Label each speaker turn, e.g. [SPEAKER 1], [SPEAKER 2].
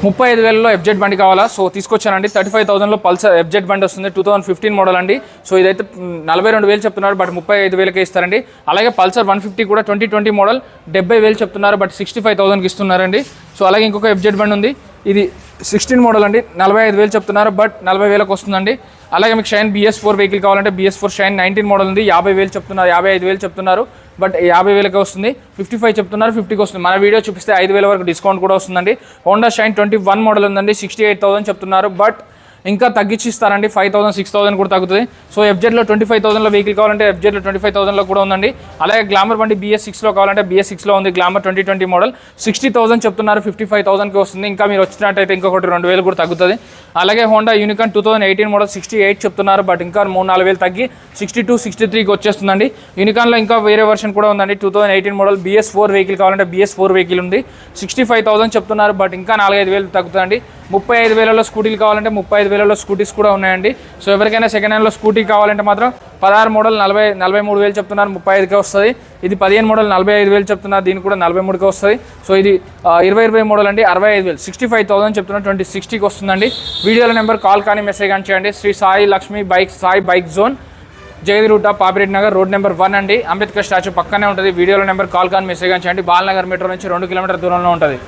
[SPEAKER 1] 35,000లో FZ బండి కావాలా? So తీసుకొచ్చానండి. 35,000లో పల్సర్ ఎఫ్జెడ్ బండి వస్తుంది, 2015 మోడల్ అండి. సో ఇదైతే 42,000 చెప్తున్నారు, బట్ 35,000కే ఇస్తారండి. అలాగే పల్సర్ 150 కూడా 2020 మోడల్ 70,000 చెప్తున్నారు, బట్ 65,000కి ఇస్తున్నారండి. సో అలాగే ఇంకొక ఎఫ్జెడ్ బండి ఉంది, ఇది 16 మోడల్ అండి, 45,000 చెప్తున్నారు, బట్ 40,000కి వస్తుందండి. అలాగే మీకు షైన్ BS4 వెహికల్ కావాలంటే BS4 షైన్ 19 మోడల్ ఉంది, 50,000 చెప్తున్నారు, 55,000 చెప్తున్నారు, బట్ 50,000కే వస్తుంది. 55 చెప్తున్నారు, 50కి వస్తుంది. మన వీడియో చూపిస్తే 5,000 వరకు డిస్కౌంట్ కూడా వస్తుందండి. హోండా షైన్ 21 మోడల్ ఉందండి, 68,000 చెప్తున్నారు, బట్ ఇంకా తగ్గించి ఇస్తారండి. 5,000 6,000 కూడా తగ్గుతుంది. సో ఎఫ్జెడ్లో 25,000లో వెహికల్ కావాలంటే ఎఫ్జెడ్లో 25,000లో కూడా ఉందండి. అలాగే గ్లామర్ బండి BS6లో కావాలంటే BS6లో ఉంది, గ్లామర్ 2020 మోడల్ 60,000 చెప్తున్నారు, 55,000కి వస్తుంది. ఇంకా మీరు వచ్చినట్టయితే ఇంకొకటి 2,000 కూడా తగ్గుతుంది. అలాగే హోండా యూనికాన్ 2018 మోడల్ 68 చెప్తున్నారు, బట్ ఇంకా 3-4,000 తగ్గి 62 63కి వచ్చేస్తుందండి. యూనికాన్లో ఇంకా వేరే వర్షన్ కూడా ఉందండి, 2018 మోడల్ BS4 వెహికల్ కావాలంటే BS4 వెహికల్ ఉంది, 65,000 చెప్తున్నారు, బట్ ఇంకా 4-5,000 తగ్గుతుందండి. 35,000లో స్కూటీలు కావాలంటే 35,000లో స్కూటీస్ కూడా ఉన్నాయండి. సో ఎవరికైనా సెకండ్ హ్యాండ్లో స్కూటీ కావాలంటే మాత్రం 16 మోడల్ 43,000 చెప్తున్నారు, 35కే వస్తుంది. ఇది 15 మోడల్ 45,000 చెప్తున్నారు, దీనికి కూడా 43కే వస్తుంది. సో ఇది 2020 మోడల్ అండి, 65,000 65,000 చెప్తున్నారు, 2060కి వస్తుందండి. వీడియోల నెంబర్ కాల్ కానీ మెసేజ్ కానీ చేయండి. శ్రీ సాయి లక్ష్మి సాయి బైక్ జోన్, జగదిరూట, పాపిరెడ్డి నగర్, రోడ్ నెంబర్ 1 అండి. అంబేద్కర్ స్టాచ్యూ పక్కనే ఉంటుంది. వీడియోల నెంబర్ కాల్ కానీ మెసేజ్ కానీ చేయండి. బాలనగర్ మెట్రో నుంచి 2 కిలోమీటర్ దూరంలో ఉంటుంది.